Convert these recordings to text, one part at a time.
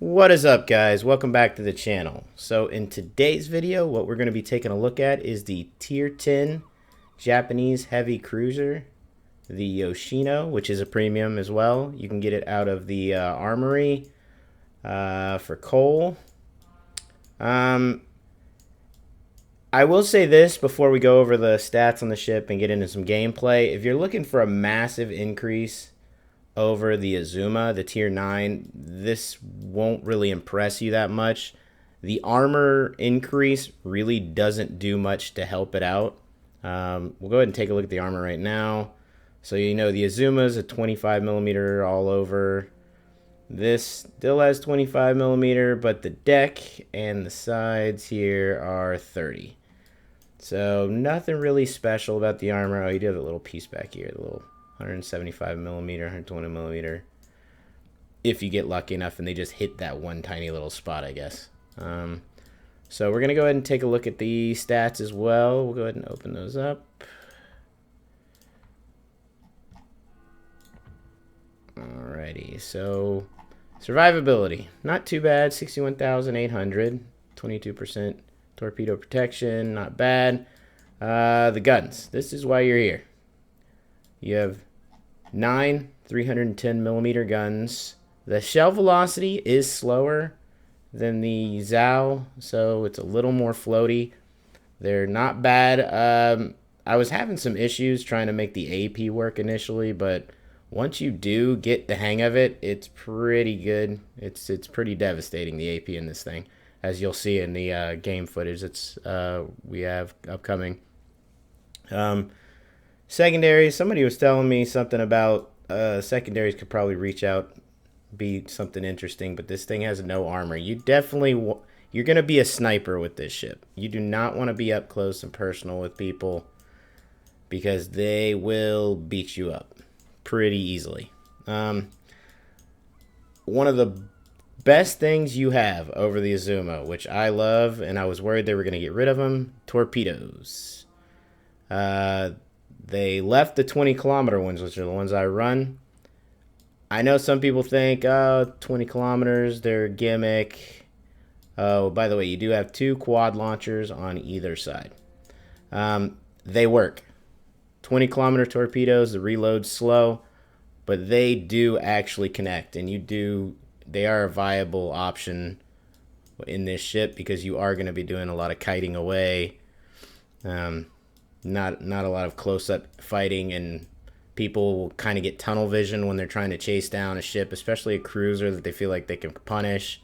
What is up, guys? Welcome back to the channel. So in today's video, what we're going to be taking a look at is the Tier 10 Japanese heavy cruiser, the Yoshino, which is a premium as well. You can get it out of the armory for coal. I will say this before we go over the stats on the ship and get into some gameplay. If you're looking for a massive increase over the Azuma, the Tier 9, this won't really impress you that much. The armor increase really doesn't do much to help it out. We'll go ahead and take a look at the armor right now. So you know the Azuma is a 25 millimeter all over. This still has 25 millimeter, but the deck and the sides here are 30. So nothing really special about the armor. Oh, you do have a little piece back here, the little 175 millimeter, 120 millimeter. If you get lucky enough and they just hit that one tiny little spot, I guess. So we're going to go ahead and take a look at the stats as well. We'll go ahead and open those up. Alrighty, so survivability. Not too bad, 61,800. 22% torpedo protection, not bad. The guns. This is why you're here. You have 9 310 millimeter guns. The shell velocity is slower than the Zhao, so it's a little more floaty. They're not bad. I was having some issues trying to make the AP work initially, but once you do get the hang of it, it's pretty good. It's pretty devastating, the AP in this thing, as you'll see in the game footage that's we have upcoming. Secondaries, somebody was telling me something about secondaries could probably reach out, be something interesting, but this thing has no armor. You definitely, you're going to be a sniper with this ship. You do not want to be up close and personal with people because they will beat you up pretty easily. One of the best things you have over the Azuma, which I love, and I was worried they were going to get rid of them, torpedoes. They left the 20-kilometer ones, which are the ones I run. I know some people think, oh, 20 kilometers, they're a gimmick. Oh, by the way, you do have 2 quad launchers on either side. They work. 20-kilometer torpedoes, the reload's slow, but they do actually connect, and they are a viable option in this ship because you are going to be doing a lot of kiting away. Not a lot of close-up fighting, and people will kind of get tunnel vision when they're trying to chase down a ship, especially a cruiser that they feel like they can punish.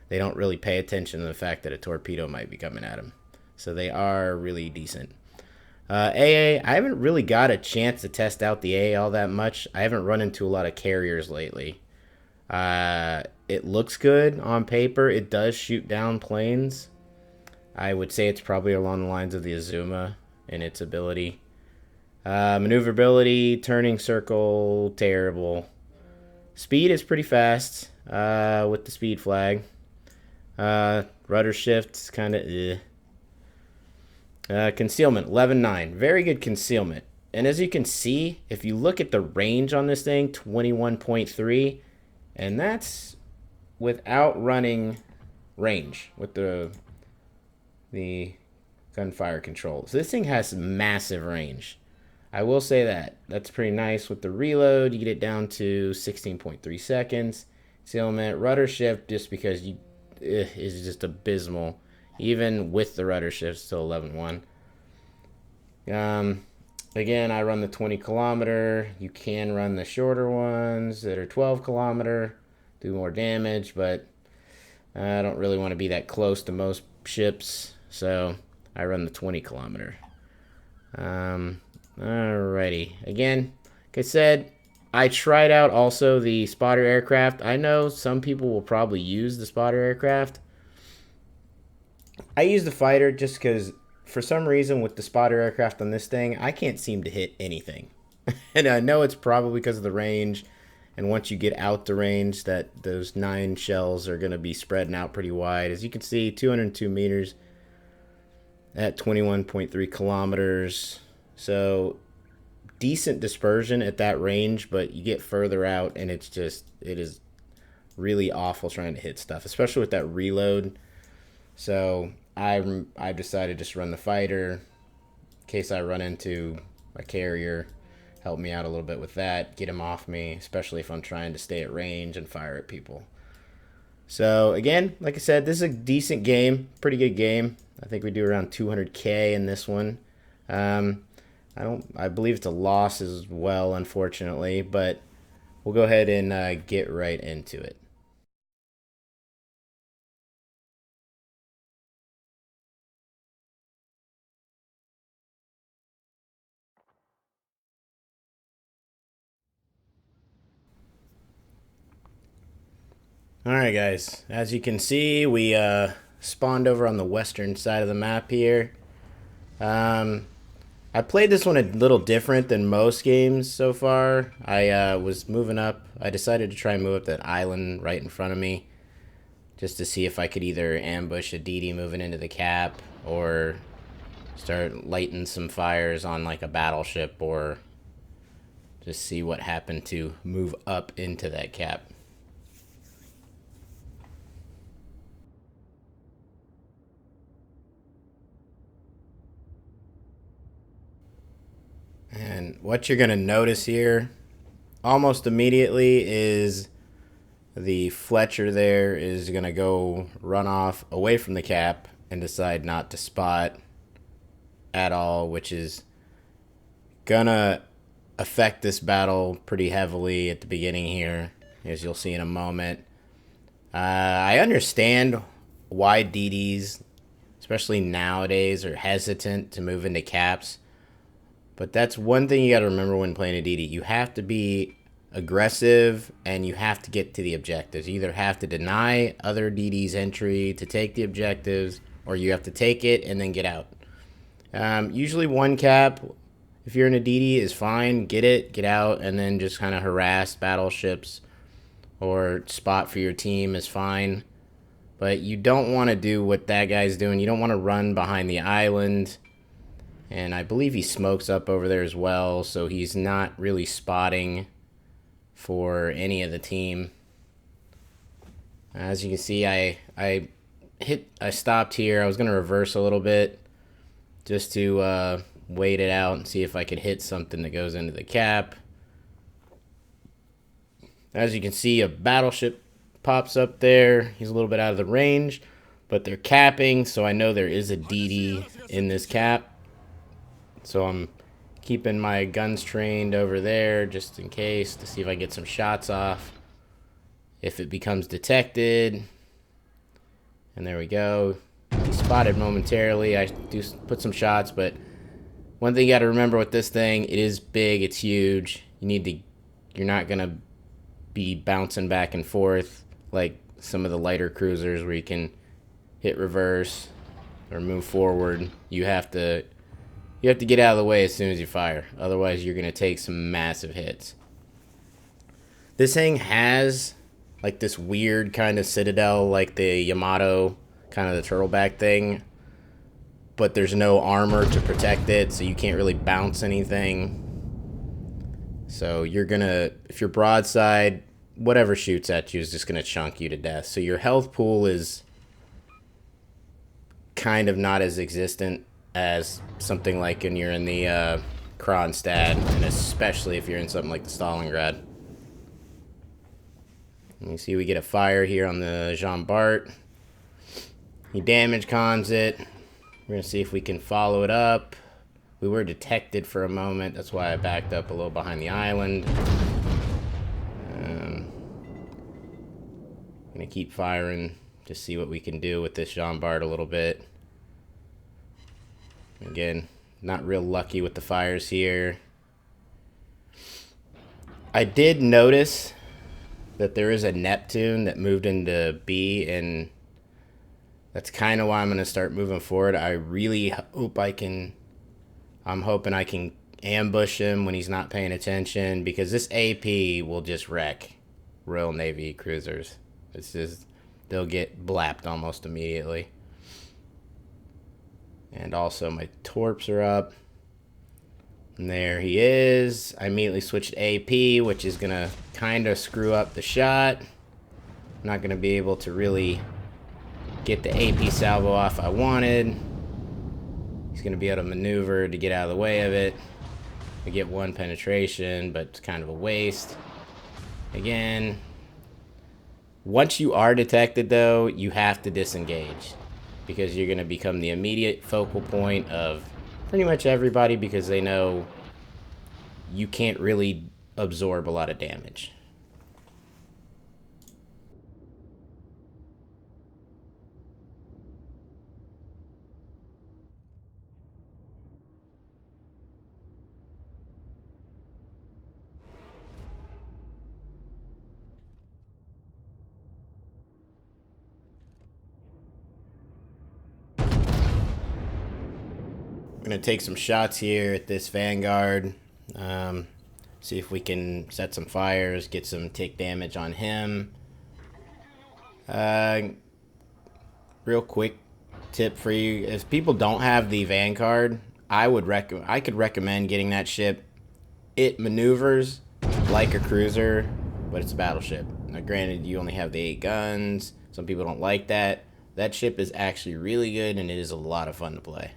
They don't really pay attention to the fact that a torpedo might be coming at them. So they are really decent. AA, I haven't really got a chance to test out the AA all that much. I haven't run into a lot of carriers lately. It looks good on paper. It does shoot down planes. I would say it's probably along the lines of the Azuma in its ability. Maneuverability, turning circle, terrible. Speed is pretty fast with the speed flag. Rudder shift, kind of concealment, 11.9. Very good concealment. And as you can see, if you look at the range on this thing, 21.3, and that's without running range with the gunfire control. So this thing has massive range. I will say that. That's pretty nice. With the reload, you get it down to 16.3 seconds. Concealment, rudder shift, just because is just abysmal. Even with the rudder shift, still 11.1. Again, I run the 20 kilometer. You can run the shorter ones that are 12 kilometer. Do more damage, but I don't really want to be that close to most ships. So I run the 20 kilometer. Alrighty. Again, like I said, I tried out also the spotter aircraft. I know some people will probably use the spotter aircraft. I use the fighter just because for some reason with the spotter aircraft on this thing, I can't seem to hit anything. And I know it's probably because of the range. And once you get out the range, that those 9 shells are going to be spreading out pretty wide. As you can see, 202 meters at 21.3 kilometers. So decent dispersion at that range, but you get further out and it is really awful trying to hit stuff, especially with that reload. So I decided just to run the fighter in case I run into a carrier. Help me out a little bit with that, get him off me, especially if I'm trying to stay at range and fire at people. So again, like I said, this is a decent game, pretty good game. I think we do around 200K in this one. I believe it's a loss as well, unfortunately, but we'll go ahead and get right into it. All right, guys. As you can see, we spawned over on the western side of the map here. Um, I played this one a little different than most games so far. I was moving up. I decided to try and move up that island right in front of me, just to see if I could either ambush a DD moving into the cap or start lighting some fires on like a battleship, or just see what happened to move up into that cap. And what you're going to notice here almost immediately is the Fletcher there is going to go run off away from the cap and decide not to spot at all, which is going to affect this battle pretty heavily at the beginning here, as you'll see in a moment. I understand why DDs, especially nowadays, are hesitant to move into caps. But that's one thing you got to remember when playing a DD. You have to be aggressive and you have to get to the objectives. You either have to deny other DDs entry to take the objectives, or you have to take it and then get out. Usually one cap, if you're in a DD, is fine. Get it, get out, and then just kind of harass battleships or spot for your team is fine. But you don't want to do what that guy's doing. You don't want to run behind the island. And I believe he smokes up over there as well, so he's not really spotting for any of the team. As you can see, I stopped here. I was going to reverse a little bit just to wait it out and see if I could hit something that goes into the cap. As you can see, a battleship pops up there. He's a little bit out of the range, but they're capping, so I know there is a DD in this cap. So I'm keeping my guns trained over there just in case to see if I get some shots off. If it becomes detected, and there we go. He spotted momentarily. I do put some shots, but one thing you got to remember with this thing, it is big, it's huge. You're not gonna be bouncing back and forth like some of the lighter cruisers where you can hit reverse or move forward. You have to get out of the way as soon as you fire. Otherwise, you're going to take some massive hits. This thing has like this weird kind of citadel, like the Yamato, kind of the turtleback thing. But there's no armor to protect it, so you can't really bounce anything. So you're going to, if you're broadside, whatever shoots at you is just going to chunk you to death. So your health pool is kind of not as existent as something like when you're in the Kronstadt, and especially if you're in something like the Stalingrad. And you see we get a fire here on the Jean Bart. He damage cons it. We're going to see if we can follow it up. We were detected for a moment. That's why I backed up a little behind the island. I'm going to keep firing to see what we can do with this Jean Bart a little bit. Again, not real lucky with the fires here. I did notice that there is a Neptune that moved into B, and that's kind of why I'm going to start moving forward. I really hope I'm hoping I can ambush him when he's not paying attention, because this AP will just wreck Royal Navy cruisers. It's just, they'll get blapped almost immediately. And also my torps are up. And there he is. I immediately switched AP, which is going to kind of screw up the shot. I'm not going to be able to really get the AP salvo off I wanted. He's going to be able to maneuver to get out of the way of it. We get one penetration, but it's kind of a waste. Again, once you are detected, though, you have to disengage, because you're going to become the immediate focal point of pretty much everybody, because they know you can't really absorb a lot of damage. I'm going to take some shots here at this Vanguard. See if we can set some fires, get some tick damage on him. Real quick tip for you: if people don't have the Vanguard, I could recommend getting that ship. It maneuvers like a cruiser, but it's a battleship. Now, granted, you only have the 8 guns. Some people don't like that. That ship is actually really good, and it is a lot of fun to play.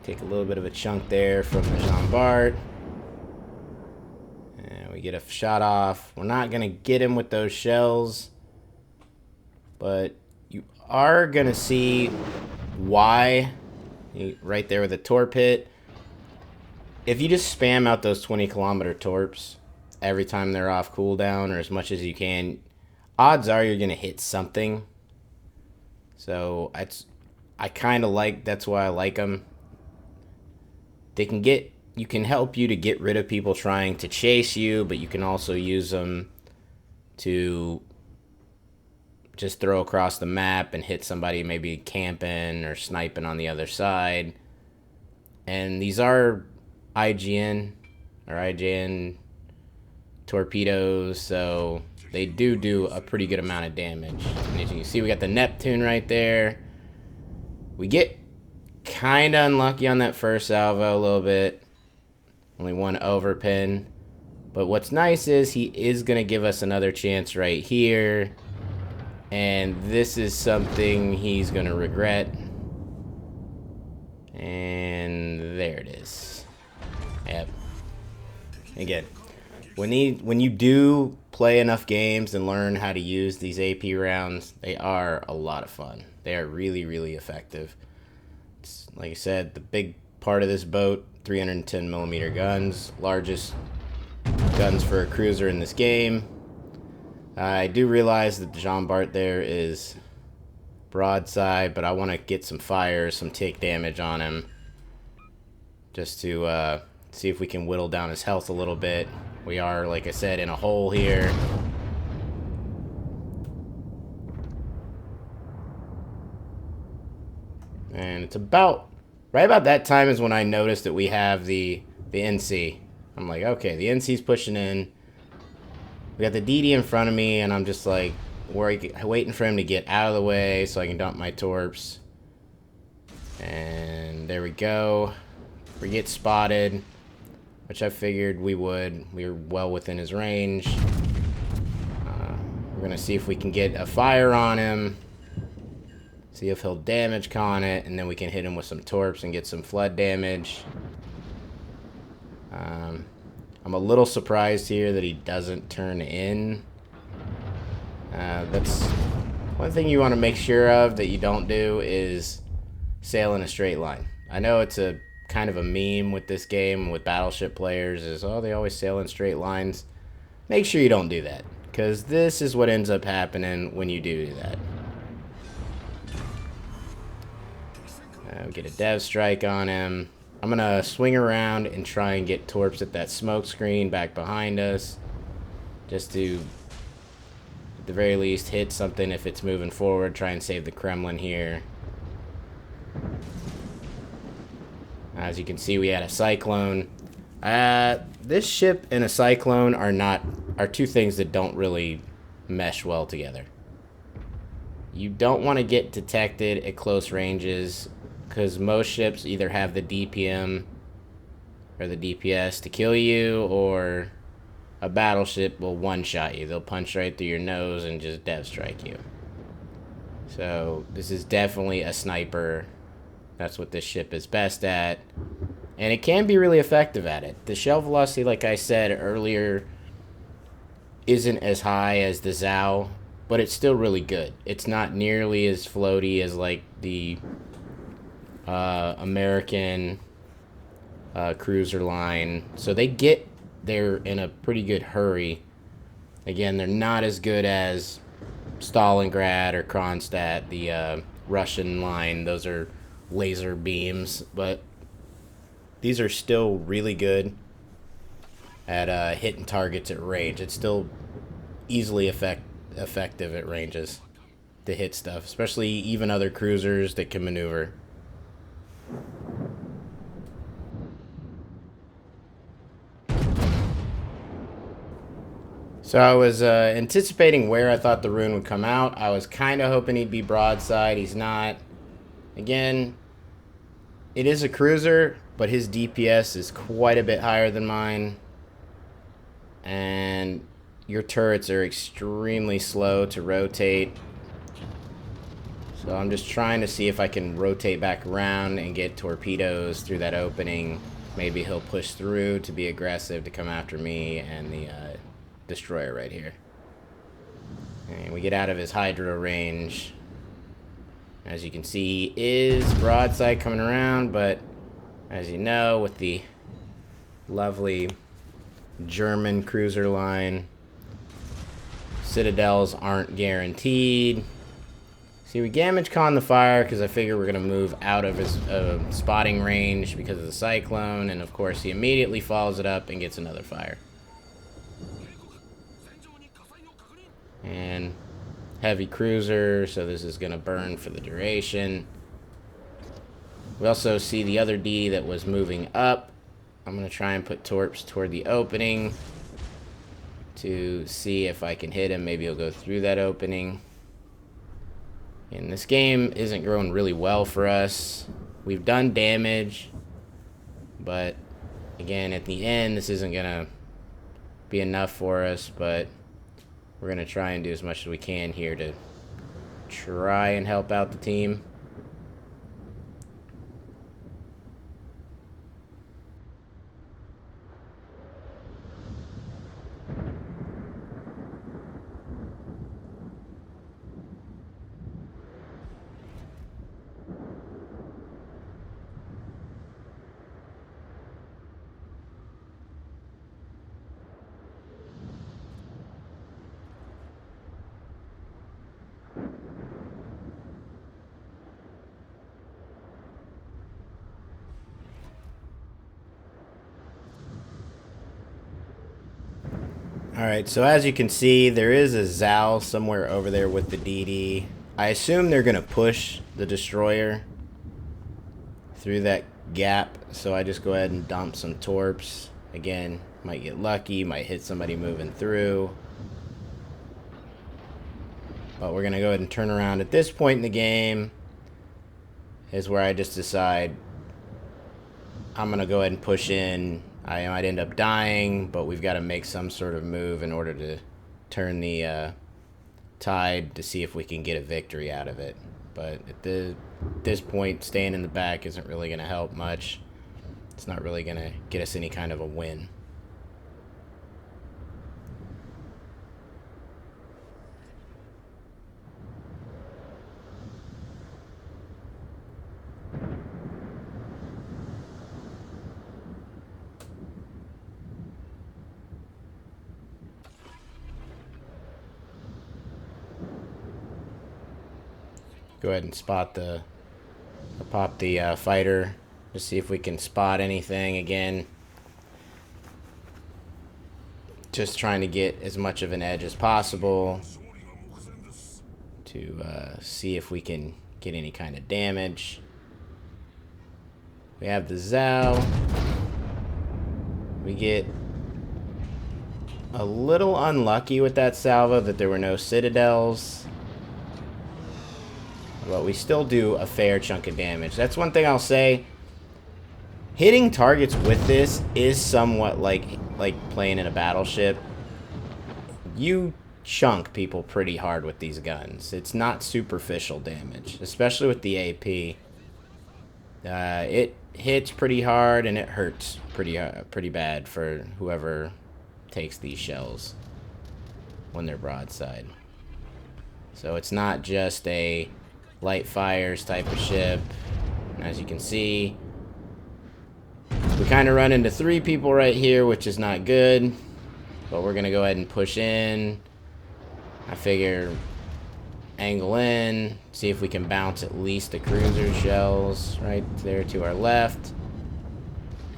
Take a little bit of a chunk there from the Jean Bart. And we get a shot off. We're not going to get him with those shells, but you are going to see why. Right there with the torp hit. If you just spam out those 20-kilometer torps every time they're off cooldown, or as much as you can, odds are you're going to hit something. So I kind of like, that's why I like them. You can help you to get rid of people trying to chase you, but you can also use them to just throw across the map and hit somebody maybe camping or sniping on the other side. And these are IGN torpedoes, so they do a pretty good amount of damage. And as you can see, we got the Neptune right there. We get kind of unlucky on that first salvo a little bit. Only one overpin. But what's nice is he is going to give us another chance right here. And this is something he's going to regret. And there it is. Yep. Again, when you do play enough games and learn how to use these AP rounds, they are a lot of fun. They are really, really effective. It's, like I said, the big part of this boat, 310 millimeter guns, largest guns for a cruiser in this game. I do realize that the Jean Bart there is broadside, but I want to get some fire, some take damage on him, just to see if we can whittle down his health a little bit. We are, like I said, in a hole here. And it's right about that time is when I noticed that we have the NC. I'm like, okay, the NC's pushing in. We got the DD in front of me, and I'm just like waiting for him to get out of the way so I can dump my torps. And there we go. We get spotted, which I figured we would. We were well within his range. We're going to see if we can get a fire on him. See if he'll damage con it, and then we can hit him with some torps and get some flood damage. I'm a little surprised here that he doesn't turn in. That's one thing you want to make sure of that you don't do is sail in a straight line. I know it's a kind of a meme with this game with Battleship players is, oh, they always sail in straight lines. Make sure you don't do that, because this is what ends up happening when you do that. We get a dev strike on him. I'm going to swing around and try and get torps at that smoke screen back behind us. Just to, at the very least, hit something if it's moving forward. Try and save the Kremlin here. As you can see, we had a Cyclone. This ship and a Cyclone are two things that don't really mesh well together. You don't want to get detected at close ranges, because most ships either have the DPM or the DPS to kill you, or a battleship will one-shot you. They'll punch right through your nose and just dev strike you. So this is definitely a sniper. That's what this ship is best at. And it can be really effective at it. The shell velocity, like I said earlier, isn't as high as the Zao, but it's still really good. It's not nearly as floaty as like the American cruiser line. So they get there in a pretty good hurry. Again, they're not as good as Stalingrad or Kronstadt, the Russian line. Those are laser beams, but these are still really good at hitting targets at range. It's still easily effective at ranges to hit stuff, especially even other cruisers that can maneuver. So I was anticipating where I thought the rune would come out. I was kind of hoping he'd be broadside. He's not. Again, it is a cruiser, but his DPS is quite a bit higher than mine. And your turrets are extremely slow to rotate. So I'm just trying to see if I can rotate back around and get torpedoes through that opening. Maybe he'll push through to be aggressive to come after me and the destroyer right here. And we get out of his hydro range. As you can see, he is broadside coming around, but as you know, with the lovely German cruiser line, citadels aren't guaranteed. See, we damage con the fire because I figure we're going to move out of his spotting range because of the cyclone, and of course he immediately follows it up and gets another fire. And heavy cruiser, so this is going to burn for the duration. We also see the other D that was moving up. I'm going to try and put torps toward the opening to see if I can hit him. Maybe he'll go through that opening. And this game isn't growing really well for us. We've done damage, but again, at the end, this isn't going to be enough for us, but we're going to try and do as much as we can here to try and help out the team. Alright, so as you can see, there is a Zao somewhere over there with the DD. I assume they're going to push the destroyer through that gap, so I just go ahead and dump some torps. Again, might get lucky, might hit somebody moving through. But we're going to go ahead and turn around. At this point in the game is where I just decide I'm going to go ahead and push in. I might end up dying, but we've got to make some sort of move in order to turn the tide to see if we can get a victory out of it. But at this point, staying in the back isn't really going to help much. It's not really going to get us any kind of a win. Go ahead and pop the fighter to see if we can spot anything again. Just trying to get as much of an edge as possible to see if we can get any kind of damage. We have the Zao. We get a little unlucky with that salvo that there were no citadels. But we still do a fair chunk of damage. That's one thing I'll say. Hitting targets with this is somewhat like playing in a battleship. You chunk people pretty hard with these guns. It's not superficial damage, especially with the AP. It hits pretty hard and it hurts pretty bad for whoever takes these shells when they're broadside. So it's not just a light fires type of ship. As you can see, we kind of run into 3 people right here, which is not good. But we're going to go ahead and push in. I figure angle in, see if we can bounce at least the cruiser shells right there to our left.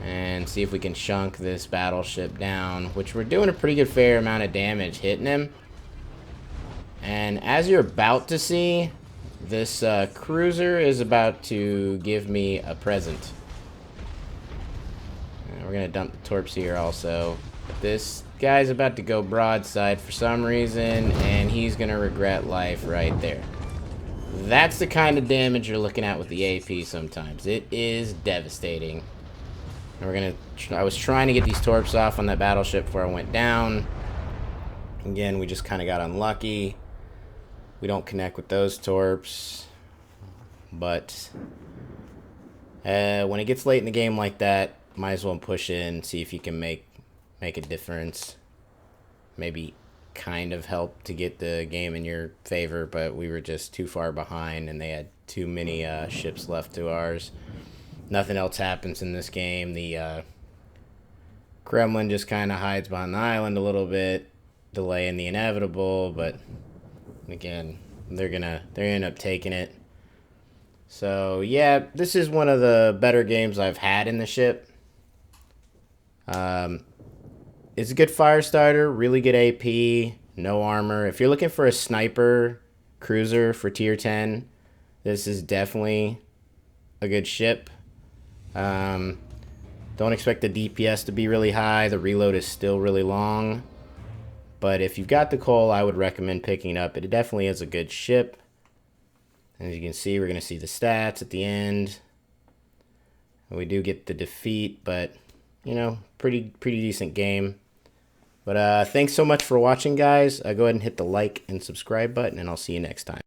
And see if we can chunk this battleship down, which we're doing a pretty good fair amount of damage hitting him. And as you're about to see, this cruiser is about to give me a present. And we're going to dump the torps here also. This guy's about to go broadside for some reason, and he's going to regret life right there. That's the kind of damage you're looking at with the AP sometimes. It is devastating. And I was trying to get these torps off on that battleship before I went down. Again, we just kind of got unlucky. We don't connect with those torps. But when it gets late in the game like that, might as well push in, see if you can make a difference. Maybe kind of help to get the game in your favor, but we were just too far behind and they had too many ships left to ours. Nothing else happens in this game. The Kremlin just kind of hides behind the island a little bit, delaying the inevitable, but again, they're gonna end up taking it. So yeah, this is one of the better games I've had in the ship. It's a good fire starter, really good AP, no armor. If you're looking for a sniper cruiser for tier 10, this is definitely a good ship. Don't expect the DPS to be really high. The reload is still really long. But if you've got the coal, I would recommend picking it up. It definitely is a good ship. And as you can see, we're going to see the stats at the end. And we do get the defeat, but, you know, pretty decent game. But thanks so much for watching, guys. Go ahead and hit the like and subscribe button, and I'll see you next time.